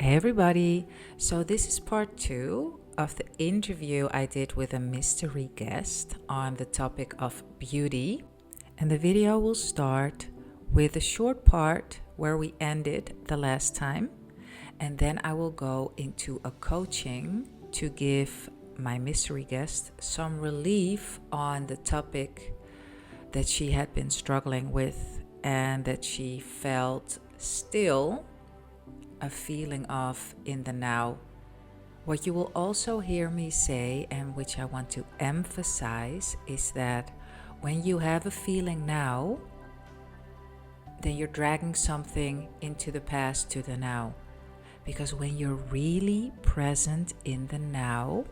Hey everybody! So, this is part two of the interview I did with a mystery guest on the topic of beauty. And the video will start with a short part where we ended the last time. And then I will go into a coaching to give my mystery guest some relief on the topic that she had been struggling with and that she felt still a feeling of in the now. What you will also hear me say, and which I want to emphasize, is that when you have a feeling now, then you're dragging something into the past to the now. Because when you're really present in the now,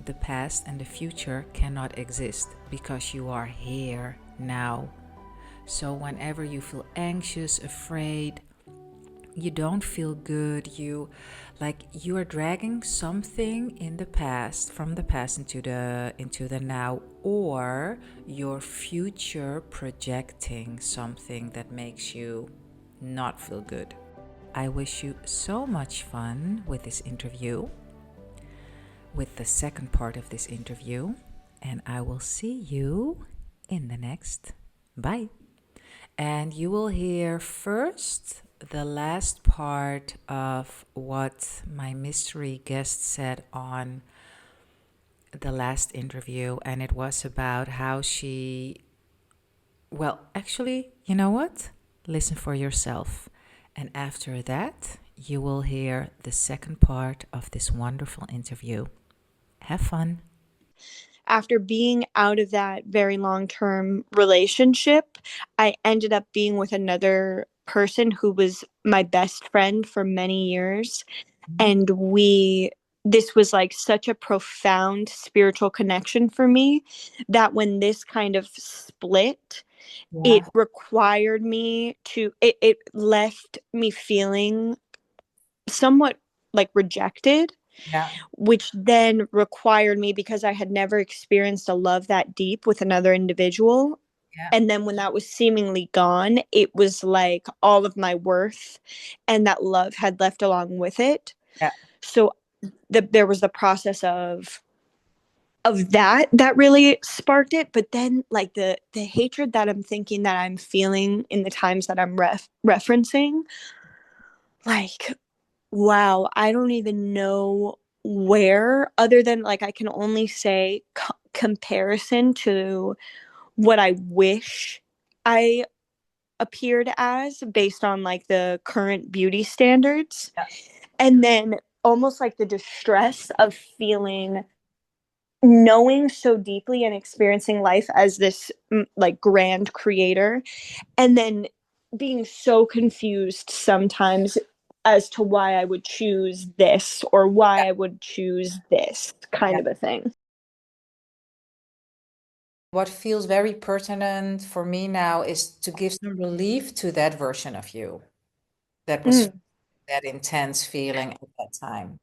the past and the future cannot exist because you are here now. So, whenever you feel anxious, afraid, you don't feel good, you are dragging something in the past, from the past into the now, or your future projecting something that makes you not feel good. I wish you so much fun with this interview, with the second part of this interview, and I will see you in the next. Bye. And you will hear first the last part of what my mystery guest said on the last interview. And it was about how she, well, actually, you know what? Listen for yourself. And after that, you will hear the second part of this wonderful interview. Have fun. After being out of that very long-term relationship, I ended up being with another person who was my best friend for many years. And this was like such a profound spiritual connection for me that when this kind of split, Yeah, it required me to, it left me feeling somewhat like rejected, yeah, which then required me, because I had never experienced a love that deep with another individual. yeah, And then when that was seemingly gone, it was like all of my worth and that love had left along with it. yeah, So there was the process of that really sparked it. But then like the hatred that I'm thinking that I'm feeling in the times that I'm referencing, like, wow, I don't even know where, other than like I can only say comparison to what I wish I appeared as based on like the current beauty standards. yeah, And then almost like the distress of feeling, knowing so deeply and experiencing life as this like grand creator, and then being so confused sometimes as to why I would choose this or yeah, why I would choose this yeah. kind of a thing. What feels very pertinent for me now is to give some relief to that version of you that was Mm. that intense feeling at that time.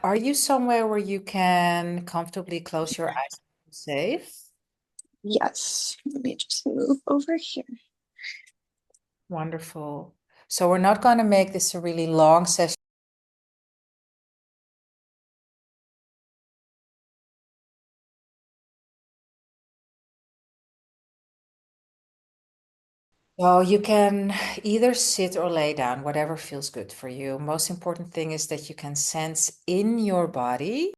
Are you somewhere where you can comfortably close your eyes and feel safe? Yes. Let me just move over here. Wonderful. So we're not going to make this a really long session. So you can either sit or lay down, whatever feels good for you. Most important thing is that you can sense in your body.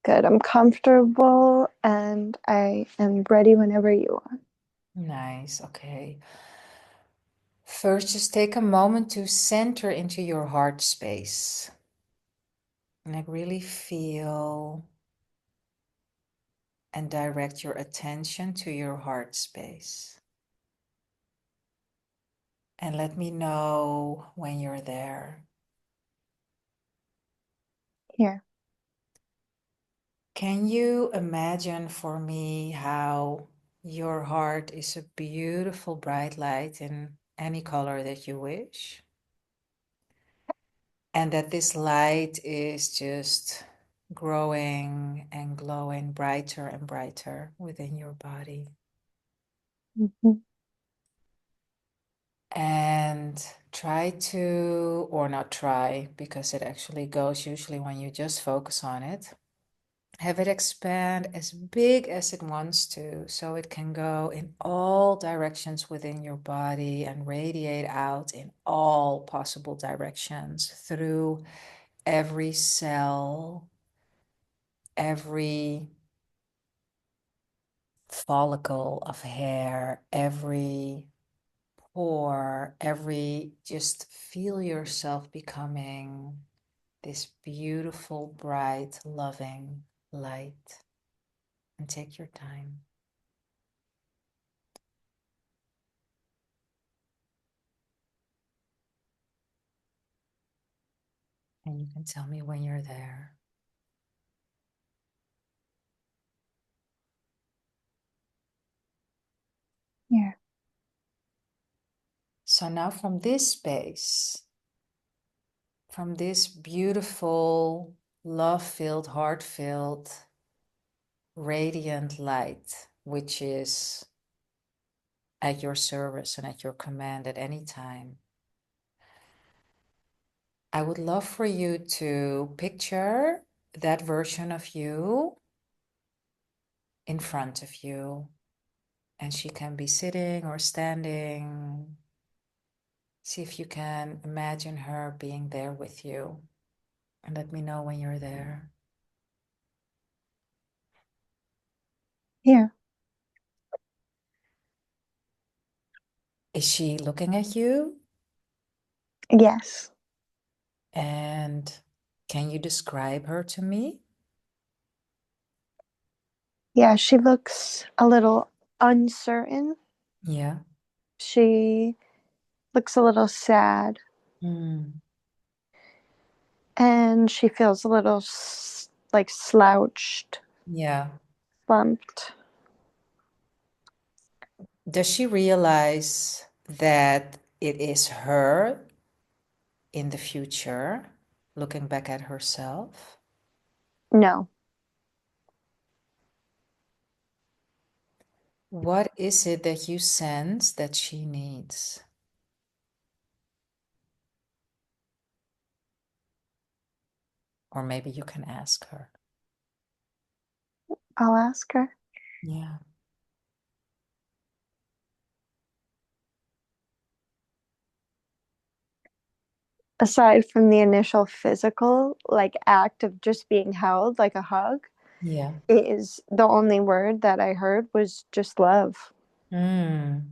Good. I'm comfortable and I am ready whenever you are. Nice. Okay. First, just take a moment to center into your heart space. And like really feel and direct your attention to your heart space. And let me know when you're there. Here. Can you imagine for me how your heart is a beautiful bright light in any color that you wish? And that this light is just growing and glowing brighter and brighter within your body. Mhm. And try to, or not try, because it actually goes usually when you just focus on it. Have it expand as big as it wants to, so it can go in all directions within your body and radiate out in all possible directions through every cell, every follicle of hair, every pore, just feel yourself becoming this beautiful, bright, loving light. And take your time. And you can tell me when you're there. Here. So now from this space, from this beautiful, love-filled, heart-filled, radiant light, which is at your service and at your command at any time, I would love for you to picture that version of you in front of you. And she can be sitting or standing. See if you can imagine her being there with you. And let me know when you're there. Here. Is she looking at you? Yes. And can you describe her to me? Yeah, she looks a little uncertain. Yeah. She looks a little sad, Mm. and she feels a little like slouched, Yeah. slumped. Does she realize that it is her in the future, looking back at herself? No. What is it that you sense that she needs? Or maybe you can ask her. I'll ask her. Yeah. Aside from the initial physical like act of just being held like a hug, Yeah. is the only word that I heard was just love. Mm.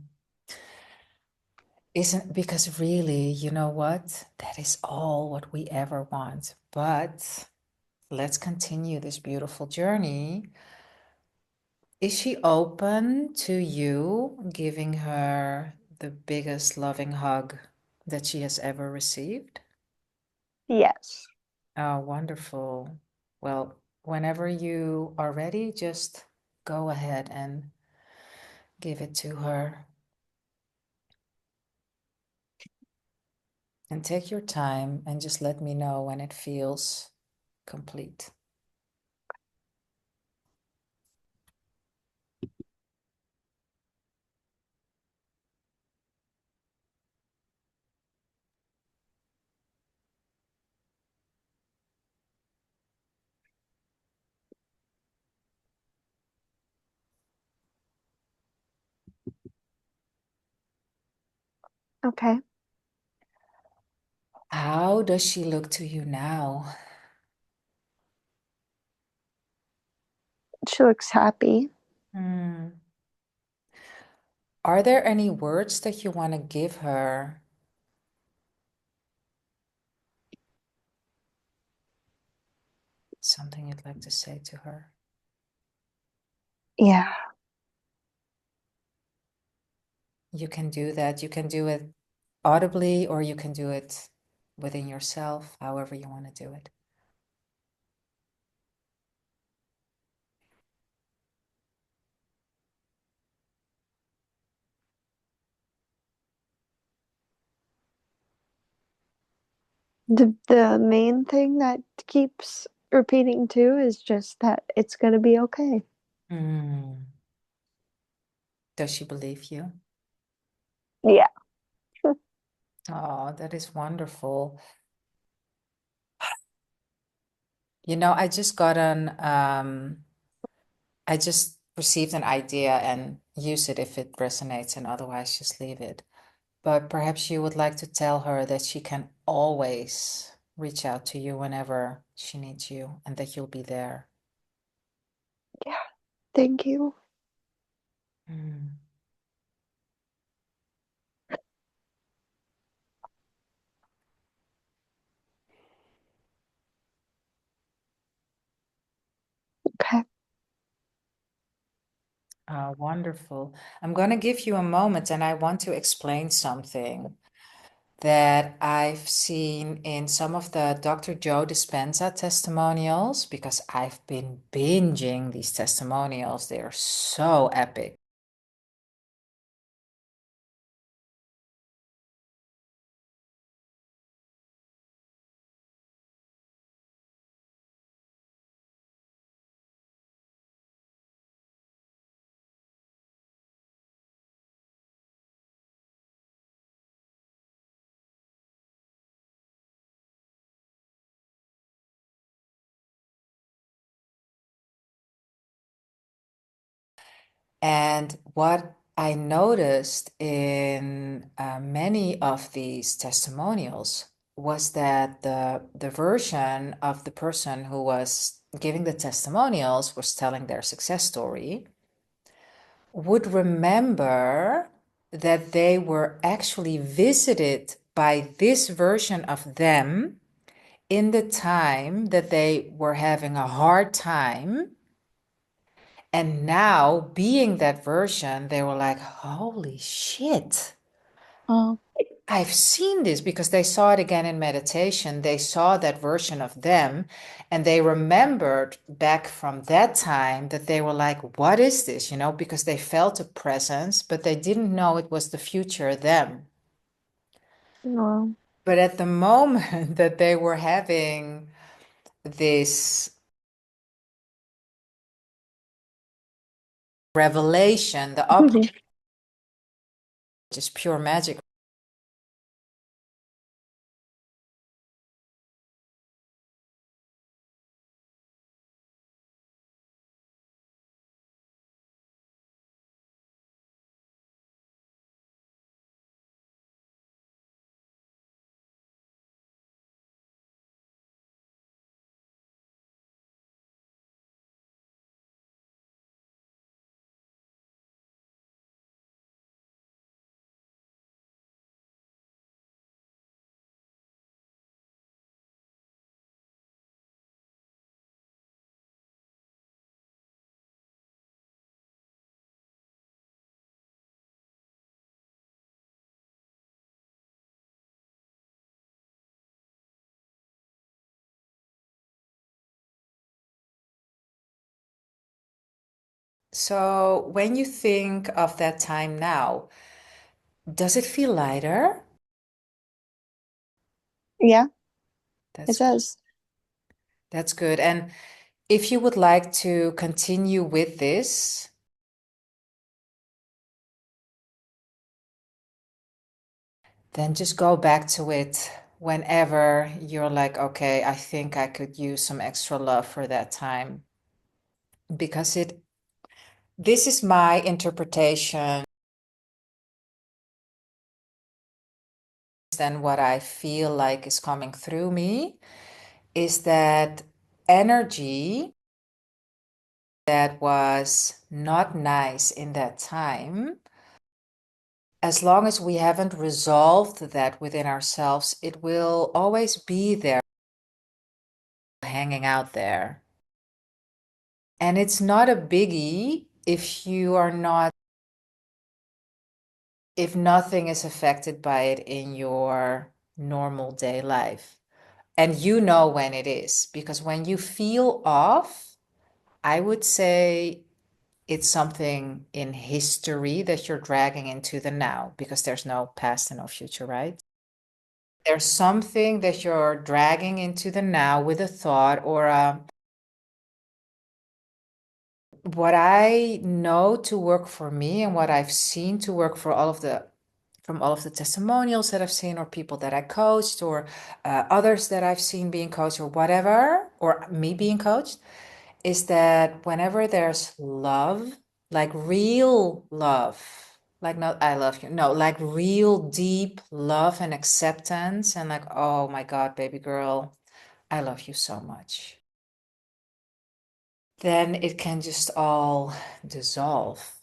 Isn't because really, you know what? That is all what we ever want. But let's continue this beautiful journey. Is she open to you giving her the biggest loving hug that she has ever received? Yes. Oh, wonderful. Well, whenever you are ready, just go ahead and give it to her. And take your time and just let me know when it feels complete. Okay. How does she look to you now? She looks happy. Hmm. Are there any words that you want to give her? Something you'd like to say to her? Yeah. You can do that. You can do it audibly or you can do it within yourself, however you want to do it. The main thing that keeps repeating too is just that it's gonna be okay. Mm. Does she believe you? Yeah. Oh, that is wonderful. You know, I just received an idea and use it if it resonates and otherwise just leave it. But perhaps you would like to tell her that she can always reach out to you whenever she needs you and that you'll be there. Yeah. Thank you. Mm. Okay. Wonderful. I'm going to give you a moment and I want to explain something that I've seen in some of the Dr. Joe Dispenza testimonials because I've been binging these testimonials. They are so epic. And what I noticed in many of these testimonials was that the version of the person who was giving the testimonials was telling their success story would remember that they were actually visited by this version of them in the time that they were having a hard time. And now, being that version, they were like, holy shit. Um, I've seen this because they saw it again in meditation. They saw that version of them and they remembered back from that time that they were like, what is this? You know, because they felt a presence, but they didn't know it was the future them. well, But at the moment that they were having this revelation, the object is pure magic. So when you think of that time now, does it feel lighter? yeah, it That's does. that's good. And if you would like to continue with this, then just go back to it whenever you're like, okay, I think I could use some extra love for that time. Because this is my interpretation and what I feel like is coming through me is that energy that was not nice in that time as long as we haven't resolved that within ourselves, it will always be there, hanging out there. And it's not a biggie if you are not, if nothing is affected by it in your normal day life. And you know when it is, because when you feel off, I would say it's something in history that you're dragging into the now, because there's no past and no future, right? There's something that you're dragging into the now with a thought or what I know to work for me and what I've seen to work for all of the from all of the testimonials that I've seen or people that I coached or others that I've seen being coached or whatever, or me being coached, is that whenever there's love, like real love, like not I love you, no, like real deep love and acceptance and like, oh my God, baby girl, I love you so much, then it can just all dissolve.